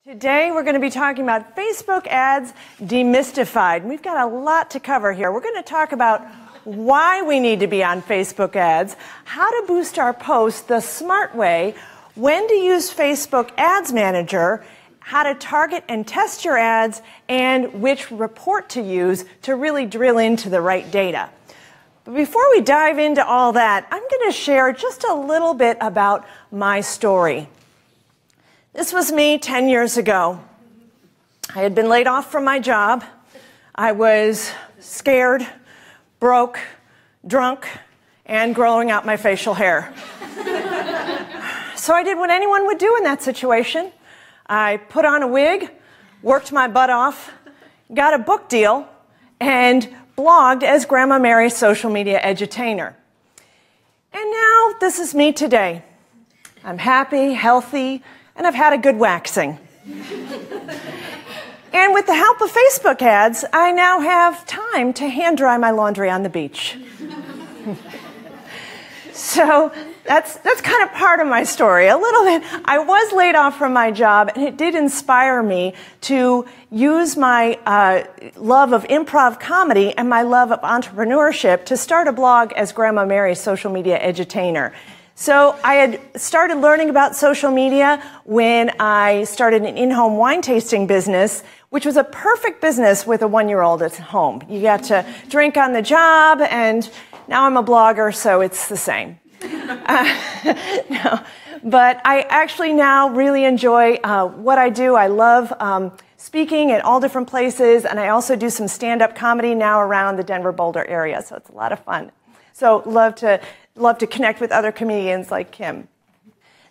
Today we're going to be talking about Facebook ads demystified. We've got a lot to cover here. We're going to talk about why we need to be on Facebook ads, how to boost our posts the smart way, when to use Facebook Ads Manager, how to target and test your ads, and which report to use to really drill into the right data. But before we dive into all that, I'm going to share just a little bit about my story. This was me 10 years ago. I had been laid off from my job. I was scared, broke, drunk, and growing out my facial hair. So I did what anyone would do in that situation. I put on a wig, worked my butt off, got a book deal, and blogged as Grandma Mary's social media edutainer. And now this is me today. I'm happy, healthy, and I've had a good waxing. And with the help of Facebook ads, I now have time to hand dry my laundry on the beach. So that's kind of part of my story, a little bit. I was laid off from my job, and it did inspire me to use my love of improv comedy and my love of entrepreneurship to start a blog as Grandma Mary's social media edutainer. So I had started learning about social media when I started an in-home wine tasting business, which was a perfect business with a one-year-old at home. You got to drink on the job, and now I'm a blogger, so it's the same. No, but I actually now really enjoy what I do. I love speaking at all different places, and I also do some stand-up comedy now around the Denver Boulder area, so it's a lot of fun. So love to connect with other comedians like Kim.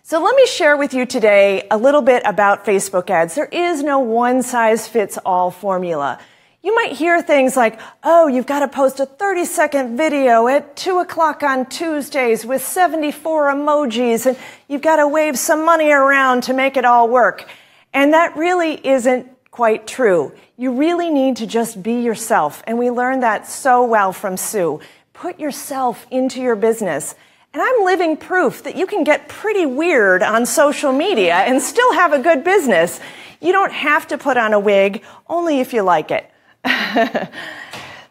So let me share with you today a little bit about Facebook ads. There is no one-size-fits-all formula. You might hear things like, oh, you've got to post a 30-second video at 2 o'clock on Tuesdays with 74 emojis, and you've got to wave some money around to make it all work. And that really isn't quite true. You really need to just be yourself, and we learned that so well from Sue. Put yourself into your business. And I'm living proof that you can get pretty weird on social media and still have a good business. You don't have to put on a wig, only if you like it.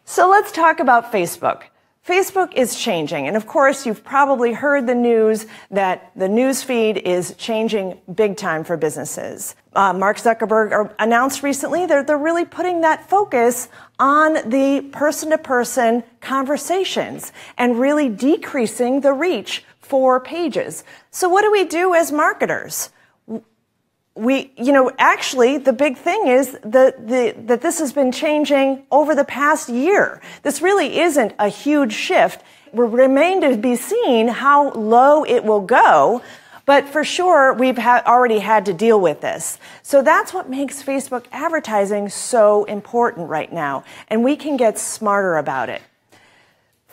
So let's talk about Facebook. Facebook is changing, and of course you've probably heard the news that the news feed is changing big time for businesses. Mark Zuckerberg announced recently that they're really putting that focus on the person-to-person conversations and really decreasing the reach for pages. So what do we do as marketers? Actually, the big thing is that this has been changing over the past year. This really isn't a huge shift. It will remain to be seen how low it will go, but for sure, we've already had to deal with this. So that's what makes Facebook advertising so important right now, and we can get smarter about it.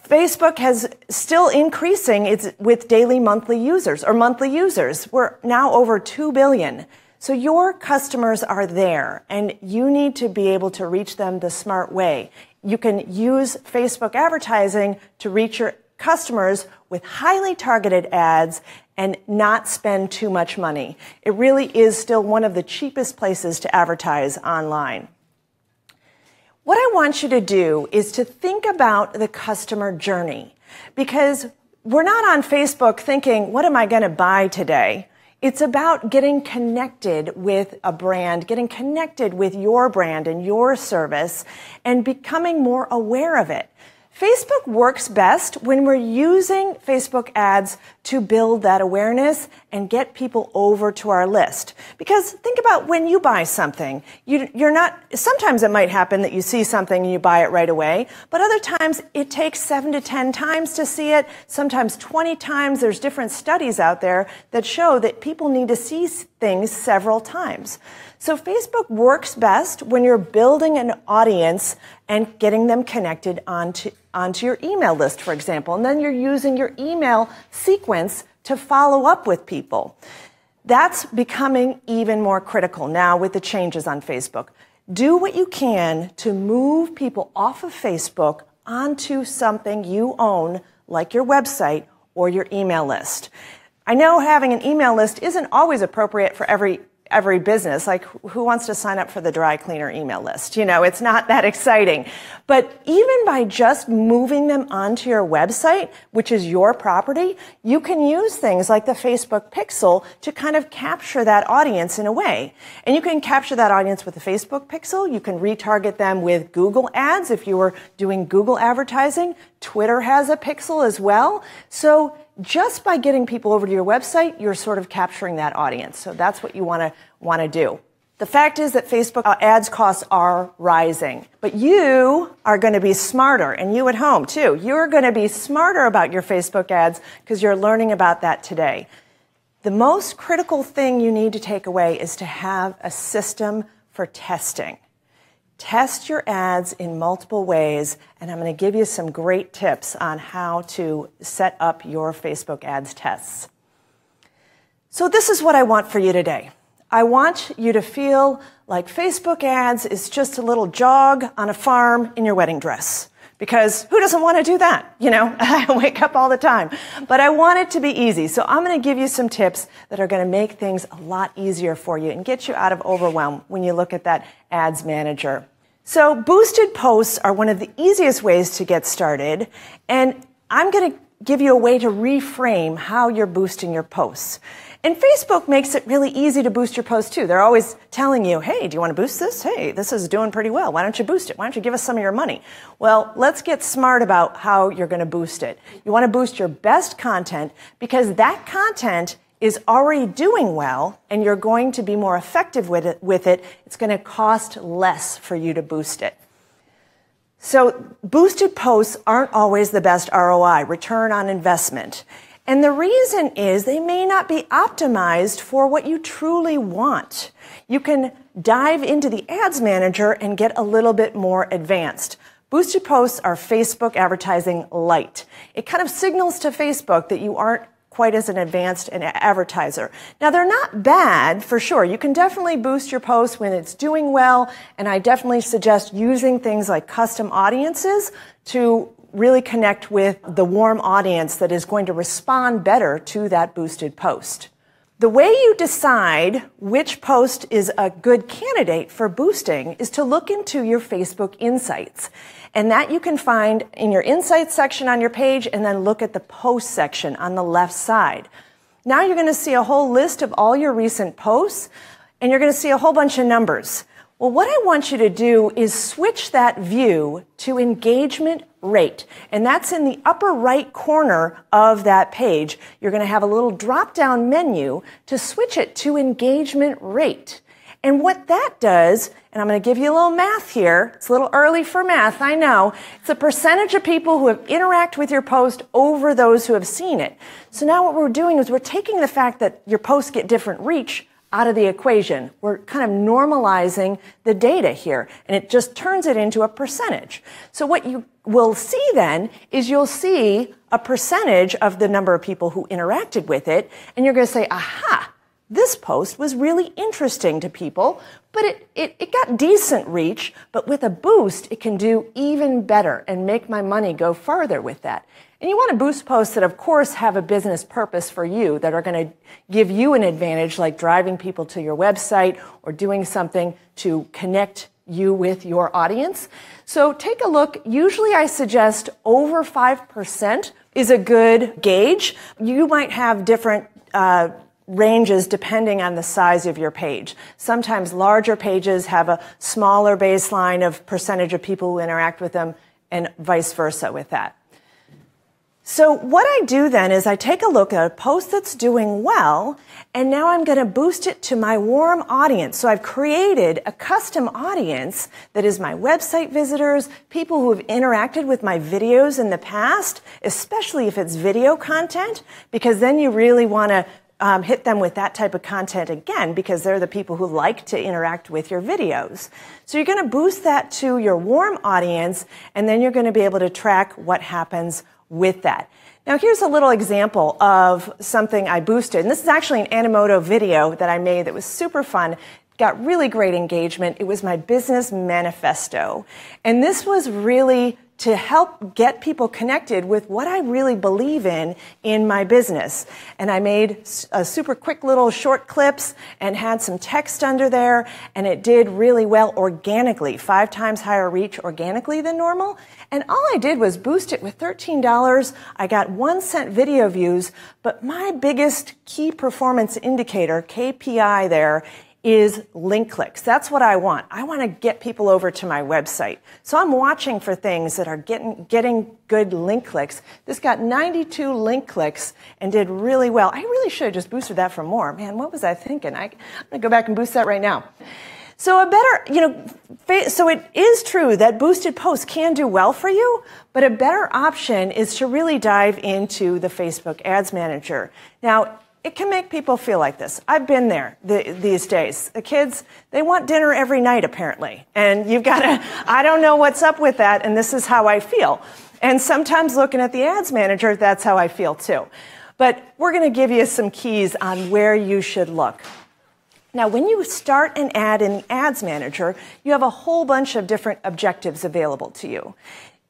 Facebook has still increasing with daily monthly users, or monthly users. We're now over 2 billion. So your customers are there, and you need to be able to reach them the smart way. You can use Facebook advertising to reach your customers with highly targeted ads and not spend too much money. It really is still one of the cheapest places to advertise online. What I want you to do is to think about the customer journey, because we're not on Facebook thinking, what am I going to buy today? It's about getting connected with a brand, getting connected with your brand and your service, and becoming more aware of it. Facebook works best when we're using Facebook ads to build that awareness and get people over to our list. Because think about when you buy something. Sometimes it might happen that you see something and you buy it right away, but other times it takes 7 to 10 times to see it, sometimes 20 times. There's different studies out there that show that people need to see things several times. So Facebook works best when you're building an audience and getting them connected onto your email list, for example, and then you're using your email sequence to follow up with people. That's becoming even more critical now with the changes on Facebook. Do what you can to move people off of Facebook onto something you own, like your website or your email list. I know having an email list isn't always appropriate for every every business. Like, who wants to sign up for the dry cleaner email list? It's not that exciting. But even by just moving them onto your website, which is your property, you can use things like the Facebook pixel to kind of capture that audience in a way. And you can capture that audience with the Facebook pixel. You can retarget them with Google ads if you were doing Google advertising. Twitter has a pixel as well. So just by getting people over to your website, you're sort of capturing that audience. So that's what you want to do. The fact is that Facebook ads costs are rising, but you are going to be smarter, and you at home too. You're going to be smarter about your Facebook ads because you're learning about that today. The most critical thing you need to take away is to have a system for testing. Test your ads in multiple ways, and I'm going to give you some great tips on how to set up your Facebook ads tests. So this is what I want for you today. I want you to feel like Facebook ads is just a little jog on a farm in your wedding dress. Because who doesn't want to do that? I wake up all the time. But I want it to be easy. So I'm going to give you some tips that are going to make things a lot easier for you and get you out of overwhelm when you look at that ads manager. So boosted posts are one of the easiest ways to get started. And I'm going to give you a way to reframe how you're boosting your posts. And Facebook makes it really easy to boost your posts too. They're always telling you, hey, do you want to boost this? Hey, this is doing pretty well. Why don't you boost it? Why don't you give us some of your money? Well, let's get smart about how you're going to boost it. You want to boost your best content because that content is already doing well and you're going to be more effective with it. It's going to cost less for you to boost it. So boosted posts aren't always the best ROI, return on investment. And the reason is they may not be optimized for what you truly want. You can dive into the ads manager and get a little bit more advanced. Boosted posts are Facebook advertising light. It kind of signals to Facebook that you aren't quite as an advanced advertiser. Now, they're not bad for sure. You can definitely boost your posts when it's doing well, and I definitely suggest using things like custom audiences to really connect with the warm audience that is going to respond better to that boosted post. The way you decide which post is a good candidate for boosting is to look into your Facebook Insights. And that you can find in your Insights section on your page and then look at the post section on the left side. Now you're going to see a whole list of all your recent posts and you're going to see a whole bunch of numbers. Well, what I want you to do is switch that view to engagement rate. And that's in the upper right corner of that page. You're going to have a little drop-down menu to switch it to engagement rate. And what that does, and I'm going to give you a little math here. It's a little early for math, I know. It's a percentage of people who have interacted with your post over those who have seen it. So now what we're doing is we're taking the fact that your posts get different reach out of the equation. We're kind of normalizing the data here, and it just turns it into a percentage. So what you will see then is you'll see a percentage of the number of people who interacted with it, and you're going to say, aha, this post was really interesting to people, but it got decent reach, but with a boost, it can do even better and make my money go farther with that. And you want to boost posts that, of course, have a business purpose for you, that are going to give you an advantage, like driving people to your website or doing something to connect you with your audience. So take a look. Usually I suggest over 5% is a good gauge. You might have different ranges depending on the size of your page. Sometimes larger pages have a smaller baseline of percentage of people who interact with them and vice versa with that. So what I do then is I take a look at a post that's doing well, and now I'm going to boost it to my warm audience. So I've created a custom audience that is my website visitors, people who have interacted with my videos in the past, especially if it's video content, because then you really want to hit them with that type of content again, because they're the people who like to interact with your videos. So you're going to boost that to your warm audience, and then you're going to be able to track what happens with that. Now here's a little example of something I boosted, and this is actually an Animoto video that I made that was super fun. Got really great engagement. It was my business manifesto, and this was really to help get people connected with what I really believe in my business. And I made a super quick little short clips and had some text under there, and it did really well organically, 5 times higher reach organically than normal. And all I did was boost it with $13. I got 1 cent video views, but my biggest key performance indicator, KPI there, is link clicks. That's what I want. I want to get people over to my website. So I'm watching for things that are getting good link clicks. This got 92 link clicks and did really well. I really should have just boosted that for more. Man, what was I thinking? I'm going to go back and boost that right now. So so it is true that boosted posts can do well for you, but a better option is to really dive into the Facebook Ads Manager. Now, it can make people feel like this. I've been there these days. The kids, they want dinner every night, apparently. And you've got to, I don't know what's up with that, and this is how I feel. And sometimes looking at the Ads Manager, that's how I feel too. But we're going to give you some keys on where you should look. Now, when you start an ad in the Ads Manager, you have a whole bunch of different objectives available to you.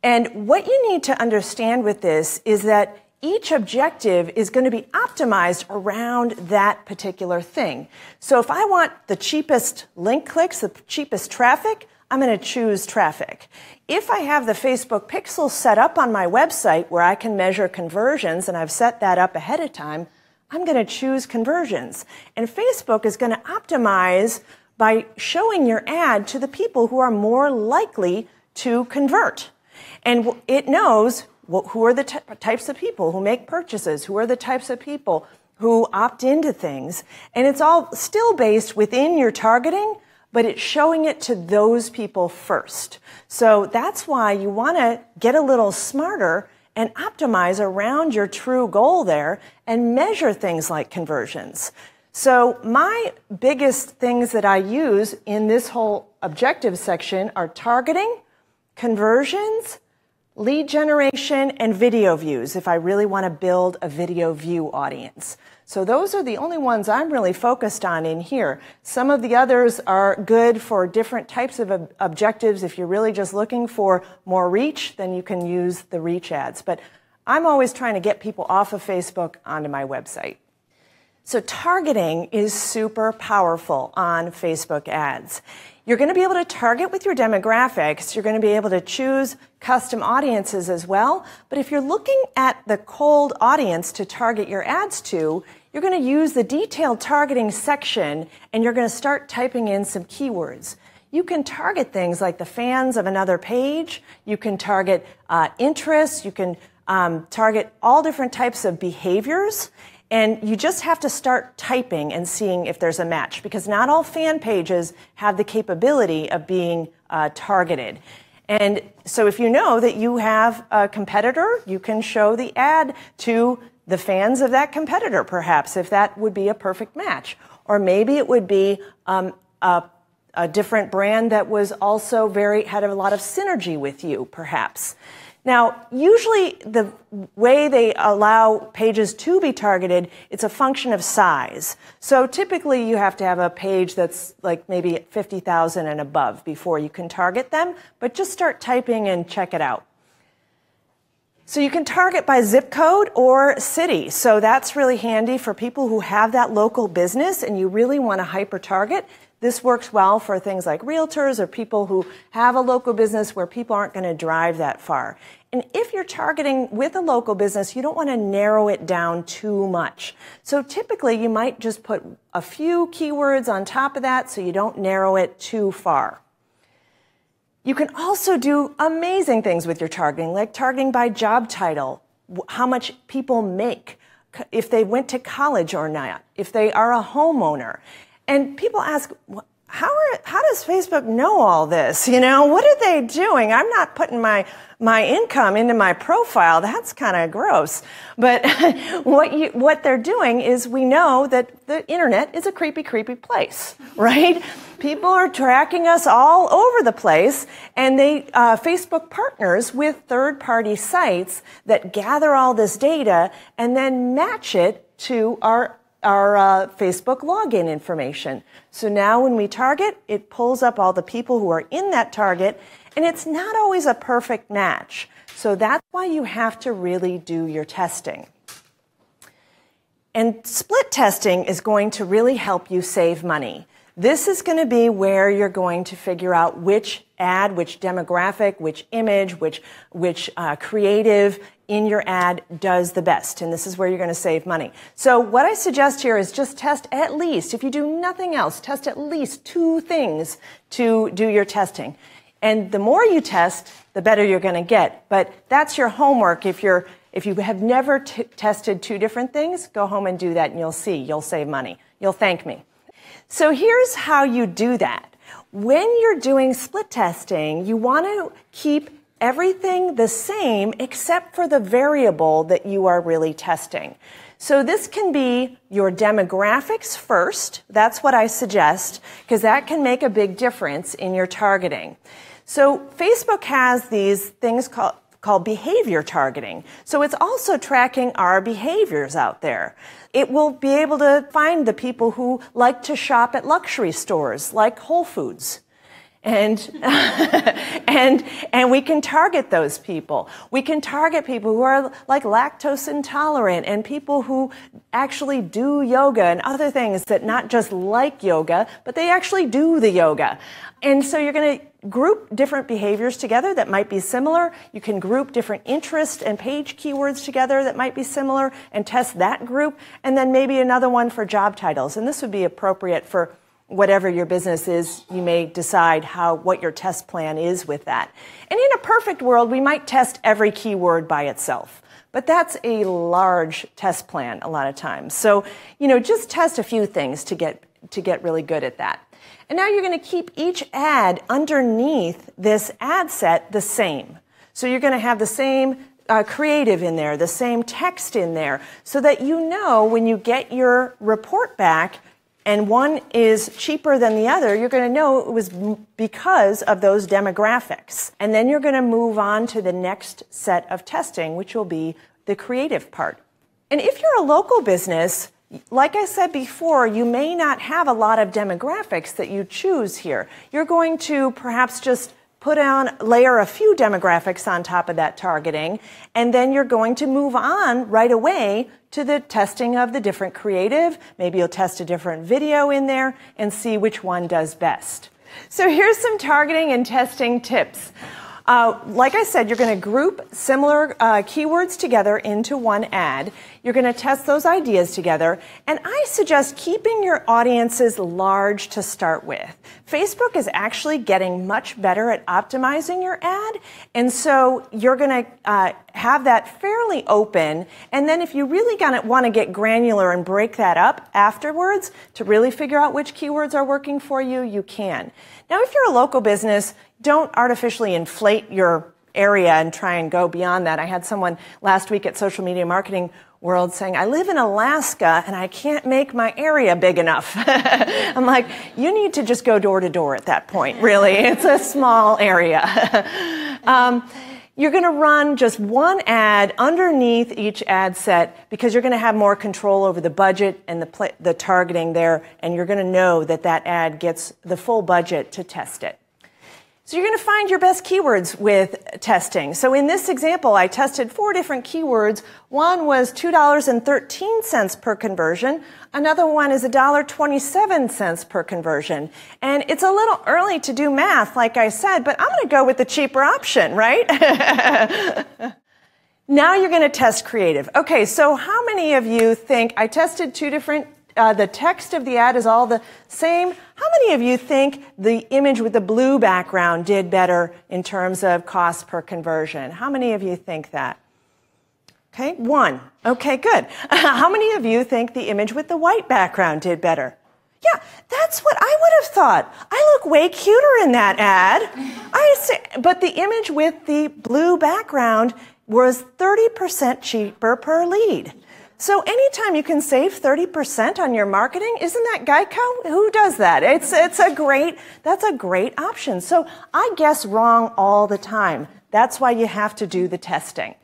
And what you need to understand with this is that each objective is going to be optimized around that particular thing. So if I want the cheapest link clicks, the cheapest traffic, I'm going to choose traffic. If I have the Facebook pixel set up on my website where I can measure conversions, and I've set that up ahead of time, I'm going to choose conversions. And Facebook is going to optimize by showing your ad to the people who are more likely to convert. And it knows who are the types of people who make purchases, who are the types of people who opt into things. And it's all still based within your targeting, but it's showing it to those people first. So that's why you want to get a little smarter and optimize around your true goal there and measure things like conversions. So my biggest things that I use in this whole objective section are targeting, conversions, lead generation, and video views if I really want to build a video view audience. So those are the only ones I'm really focused on in here. Some of the others are good for different types of objectives. If you're really just looking for more reach, then you can use the reach ads. But I'm always trying to get people off of Facebook onto my website. So targeting is super powerful on Facebook ads. You're going to be able to target with your demographics. You're going to be able to choose custom audiences as well. But if you're looking at the cold audience to target your ads to, you're going to use the detailed targeting section, and you're going to start typing in some keywords. You can target things like the fans of another page. You can target interests. You can target all different types of behaviors. And you just have to start typing and seeing if there's a match, because not all fan pages have the capability of being targeted. And so if you know that you have a competitor, you can show the ad to the fans of that competitor, perhaps, if that would be a perfect match. Or maybe it would be a different brand that was also had a lot of synergy with you, perhaps. Now, usually the way they allow pages to be targeted, it's a function of size. So typically you have to have a page that's like maybe 50,000 and above before you can target them, but just start typing and check it out. So you can target by zip code or city. So that's really handy for people who have that local business and you really want to hyper target. This works well for things like realtors or people who have a local business where people aren't going to drive that far. And if you're targeting with a local business, you don't want to narrow it down too much. So typically you might just put a few keywords on top of that so you don't narrow it too far. You can also do amazing things with your targeting, like targeting by job title, how much people make, if they went to college or not, if they are a homeowner. And people ask, how does Facebook know all this? You know, what are they doing? I'm not putting my income into my profile. That's kind of gross. But what they're doing is, we know that the internet is a creepy, creepy place, right? People are tracking us all over the place, and Facebook partners with third-party sites that gather all this data and then match it to our Facebook login information. So now when we target, it pulls up all the people who are in that target, and it's not always a perfect match. So that's why you have to really do your testing. And split testing is going to really help you save money. This is going to be where you're going to figure out which ad, which demographic, which image, which creative in your ad does the best. And this is where you're going to save money. So what I suggest here is just test at least, if you do nothing else, test at least 2 things to do your testing. And the more you test, the better you're going to get. But that's your homework. If you have never tested 2 different things, go home and do that, and you'll see. You'll save money. You'll thank me. So here's how you do that. When you're doing split testing, you want to keep everything the same except for the variable that you are really testing. So this can be your demographics first. That's what I suggest, because that can make a big difference in your targeting. So Facebook has these things called behavior targeting. So it's also tracking our behaviors out there. It will be able to find the people who like to shop at luxury stores like Whole Foods. And we can target those people. We can target people who are like lactose intolerant and people who actually do yoga and other things that not just like yoga, but they actually do the yoga. And so you're going to group different behaviors together that might be similar. You can group different interest and page keywords together that might be similar and test that group. And then maybe another one for job titles. And this would be appropriate for whatever your business is. You may decide what your test plan is with that. And in a perfect world, we might test every keyword by itself. But that's a large test plan a lot of times. So, just test a few things to get really good at that. And now you're going to keep each ad underneath this ad set the same. So you're going to have the same creative in there, the same text in there, so that you know when you get your report back and one is cheaper than the other, you're going to know it was because of those demographics. And then you're going to move on to the next set of testing, which will be the creative part. And if you're a local business, like I said before, you may not have a lot of demographics that you choose here. You're going to perhaps just layer a few demographics on top of that targeting, and then you're going to move on right away to the testing of the different creative. Maybe you'll test a different video in there and see which one does best. So here's some targeting and testing tips. Like I said, you're going to group similar keywords together into one ad. You're going to test those ideas together. And I suggest keeping your audiences large to start with. Facebook is actually getting much better at optimizing your ad. And so you're going to have that fairly open. And then if you really want to get granular and break that up afterwards to really figure out which keywords are working for you, you can. Now, if you're a local business, don't artificially inflate your area and try and go beyond that. I had someone last week at Social Media Marketing World saying, I live in Alaska and I can't make my area big enough. I'm like, you need to just go door to door at that point, really. It's a small area. You're going to run just one ad underneath each ad set because you're going to have more control over the budget and the targeting there, and you're going to know that that ad gets the full budget to test it. So you're going to find your best keywords with testing. So in this example, I tested 4 different keywords. One was $2.13 per conversion. Another one is $1.27 per conversion. And it's a little early to do math, like I said, but I'm going to go with the cheaper option, right? Now you're going to test creative. Okay, so how many of you think I tested 2 different the text of the ad is all the same? How many of you think the image with the blue background did better in terms of cost per conversion? How many of you think that? Okay, 1. Okay, good. How many of you think the image with the white background did better? Yeah, that's what I would have thought. I look way cuter in that ad. But the image with the blue background was 30% cheaper per lead. So anytime you can save 30% on your marketing, isn't that Geico? Who does that? That's a great option. So I guess wrong all the time. That's why you have to do the testing.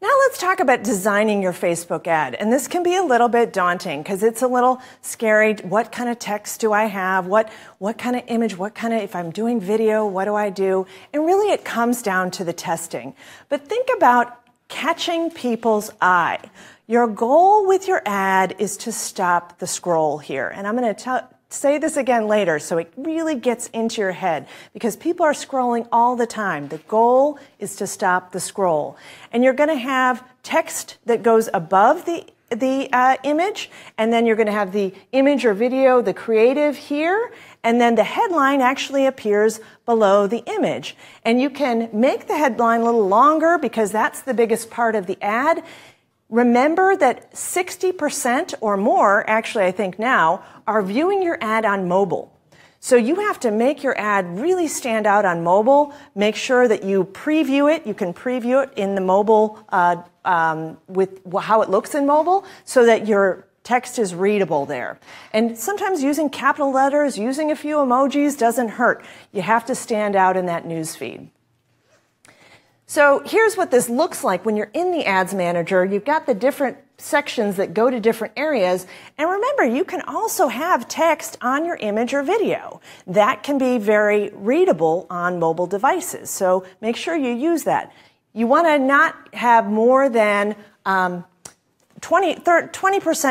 Now let's talk about designing your Facebook ad. And this can be a little bit daunting because it's a little scary. What kind of text do I have? What kind of image? If I'm doing video, what do I do? And really it comes down to the testing. But think about catching people's eye. Your goal with your ad is to stop the scroll here. And I'm going to say this again later so it really gets into your head because people are scrolling all the time. The goal is to stop the scroll. And you're going to have text that goes above the image, and then you're going to have the image or video, the creative here, and then the headline actually appears below the image. And you can make the headline a little longer because that's the biggest part of the ad. Remember that 60% or more, actually I think now, are viewing your ad on mobile. So you have to make your ad really stand out on mobile. Make sure that you preview it. You can preview it in the mobile with how it looks in mobile so that your text is readable there. And sometimes using capital letters, using a few emojis doesn't hurt. You have to stand out in that news feed. So here's what this looks like when you're in the Ads Manager. You've got the different sections that go to different areas. And remember, you can also have text on your image or video. That can be very readable on mobile devices. So make sure you use that. You want to not have more than 20%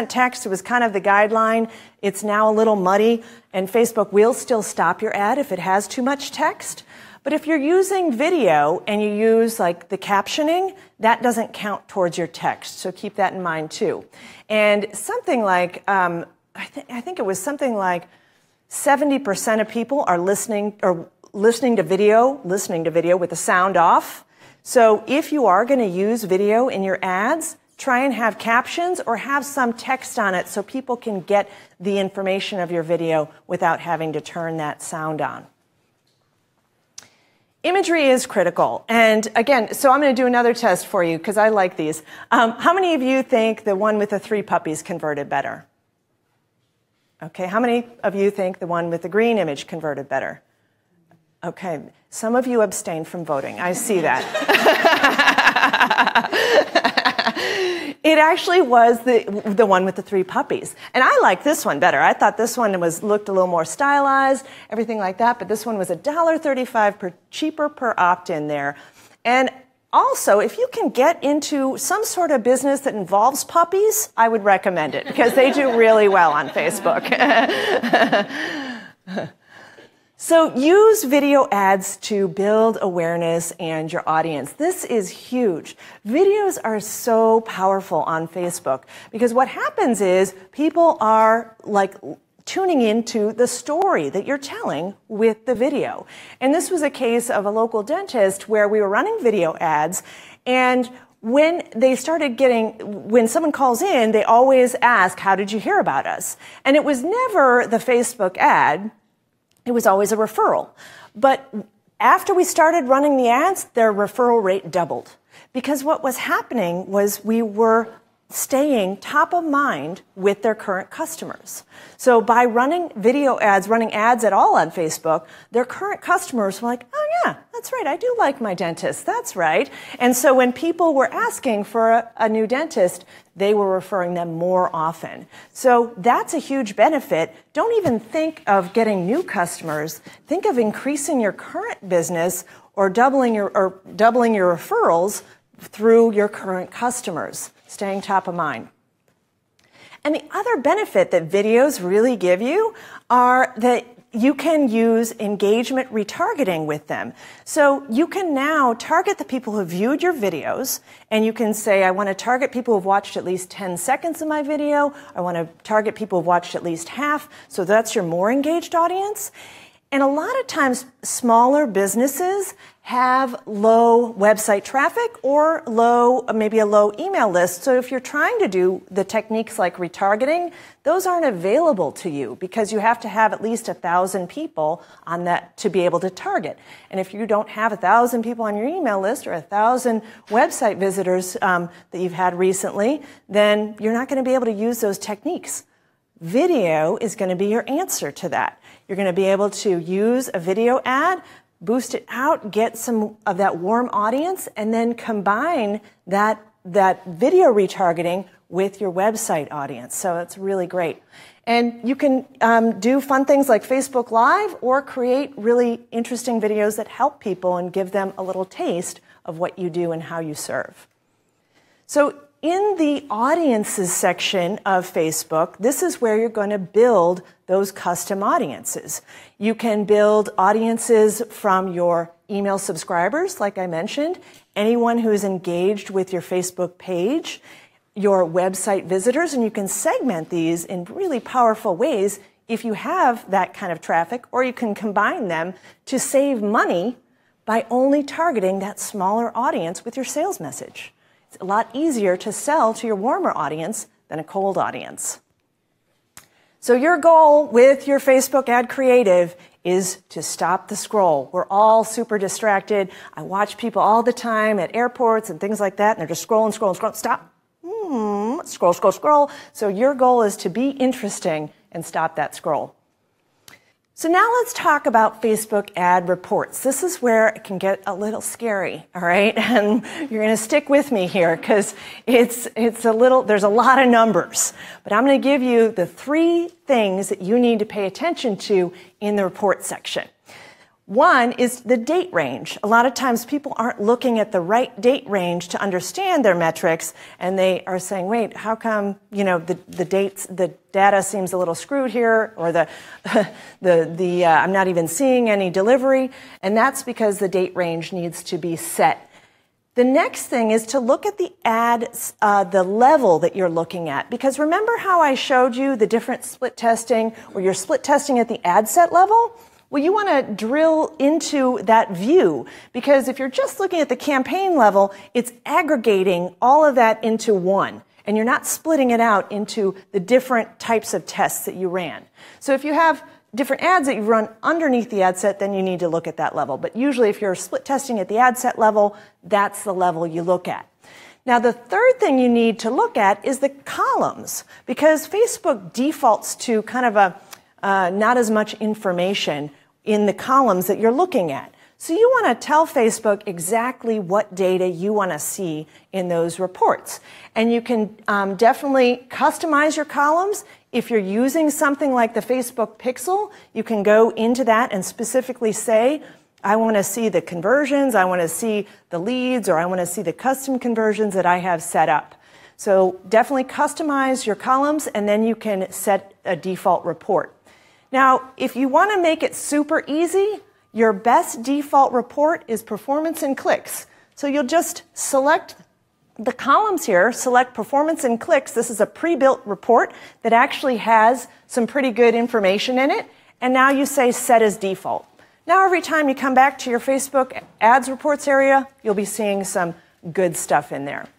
text. It was kind of the guideline. It's now a little muddy, and Facebook will still stop your ad if it has too much text. But if you're using video and you use like the captioning, that doesn't count towards your text. So keep that in mind too. And something like, I think it was something like 70% of people are listening to video with the sound off. So if you are going to use video in your ads, try and have captions or have some text on it so people can get the information of your video without having to turn that sound on. Imagery is critical. And again, so I'm going to do another test for you because I like these. How many of you think the one with the 3 puppies converted better? Okay, how many of you think the one with the green image converted better? Okay, some of you abstained from voting. I see that. It actually was the one with the 3 puppies. And I like this one better. I thought this one looked a little more stylized, everything like that, but this one was $1.35 cheaper per opt-in there. And also, if you can get into some sort of business that involves puppies, I would recommend it because they do really well on Facebook. So use video ads to build awareness and your audience. This is huge. Videos are so powerful on Facebook because what happens is people are like tuning into the story that you're telling with the video. And this was a case of a local dentist where we were running video ads, and when someone calls in, they always ask, how did you hear about us? And it was never the Facebook ad. It was always a referral. But after we started running the ads, their referral rate doubled. Because what was happening was we were staying top of mind with their current customers. So by running video ads, running ads at all on Facebook, their current customers were like, oh yeah, that's right, I do like my dentist, that's right. And so when people were asking for a new dentist, they were referring them more often. So that's a huge benefit. Don't even think of getting new customers. Think of increasing your current business or doubling your referrals through your current customers, staying top of mind. And the other benefit that videos really give you are that you can use engagement retargeting with them. So you can now target the people who viewed your videos, and you can say, I want to target people who've watched at least 10 seconds of my video. I want to target people who've watched at least half. So that's your more engaged audience. And a lot of times, smaller businesses have low website traffic or maybe a low email list. So if you're trying to do the techniques like retargeting, those aren't available to you because you have to have at least 1,000 people on that to be able to target. And if you don't have 1,000 people on your email list or 1,000 website visitors that you've had recently, then you're not going to be able to use those techniques. Video is going to be your answer to that. You're going to be able to use a video ad, boost it out, get some of that warm audience, and then combine that that video retargeting with your website audience. So that's really great. And you can do fun things like Facebook Live or create really interesting videos that help people and give them a little taste of what you do and how you serve. So in the audiences section of Facebook, this is where you're going to build those custom audiences. You can build audiences from your email subscribers, like I mentioned, anyone who's engaged with your Facebook page, your website visitors, and you can segment these in really powerful ways if you have that kind of traffic, or you can combine them to save money by only targeting that smaller audience with your sales message. It's a lot easier to sell to your warmer audience than a cold audience. So your goal with your Facebook ad creative is to stop the scroll. We're all super distracted. I watch people all the time at airports and things like that, and they're just scrolling, scrolling, scrolling. Stop. Scroll, scroll, scroll. So your goal is to be interesting and stop that scroll. So now let's talk about Facebook ad reports. This is where it can get a little scary, all right? And you're going to stick with me here because there's a lot of numbers. But I'm going to give you the 3 things that you need to pay attention to in the report section. One is the date range. A lot of times people aren't looking at the right date range to understand their metrics, and they are saying, wait, how come, the data seems a little screwed here, or I'm not even seeing any delivery, and that's because the date range needs to be set. The next thing is to look at the ad, the level that you're looking at, because remember how I showed you the different split testing, where you're split testing at the ad set level? Well, you want to drill into that view, because if you're just looking at the campaign level, it's aggregating all of that into one, and you're not splitting it out into the different types of tests that you ran. So if you have different ads that you run underneath the ad set, then you need to look at that level. But usually if you're split testing at the ad set level, that's the level you look at. Now, the third thing you need to look at is the columns, because Facebook defaults to kind of not as much information in the columns that you're looking at. So you want to tell Facebook exactly what data you want to see in those reports. And you can definitely customize your columns. If you're using something like the Facebook Pixel, you can go into that and specifically say, I want to see the conversions, I want to see the leads, or I want to see the custom conversions that I have set up. So definitely customize your columns, and then you can set a default report. Now, if you want to make it super easy, your best default report is performance and clicks. So you'll just select the columns here, select performance and clicks. This is a pre-built report that actually has some pretty good information in it. And now you say set as default. Now every time you come back to your Facebook ads reports area, you'll be seeing some good stuff in there.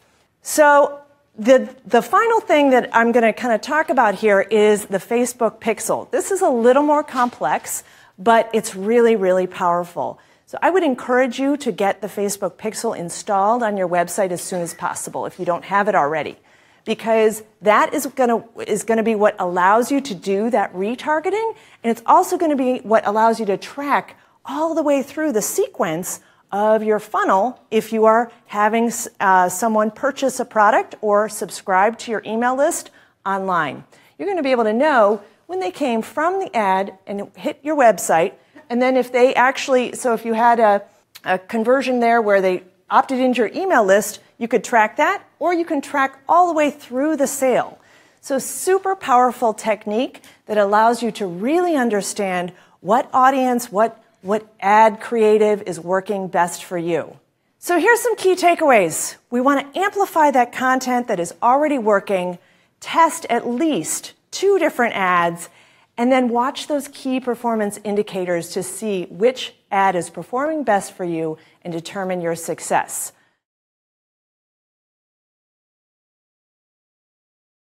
So the final thing that I'm going to kind of talk about here is the Facebook Pixel. This is a little more complex, but it's really, really powerful. So I would encourage you to get the Facebook Pixel installed on your website as soon as possible if you don't have it already, because that is going to be what allows you to do that retargeting, and it's also going to be what allows you to track all the way through the sequence of your funnel if you are having someone purchase a product or subscribe to your email list online. You're going to be able to know when they came from the ad and hit your website, and then if they actually, so if you had a conversion there where they opted into your email list, you could track that, or you can track all the way through the sale. So super powerful technique that allows you to really understand what audience, what ad creative is working best for you. So here's some key takeaways. We want to amplify that content that is already working, test at least 2 different ads, and then watch those key performance indicators to see which ad is performing best for you and determine your success.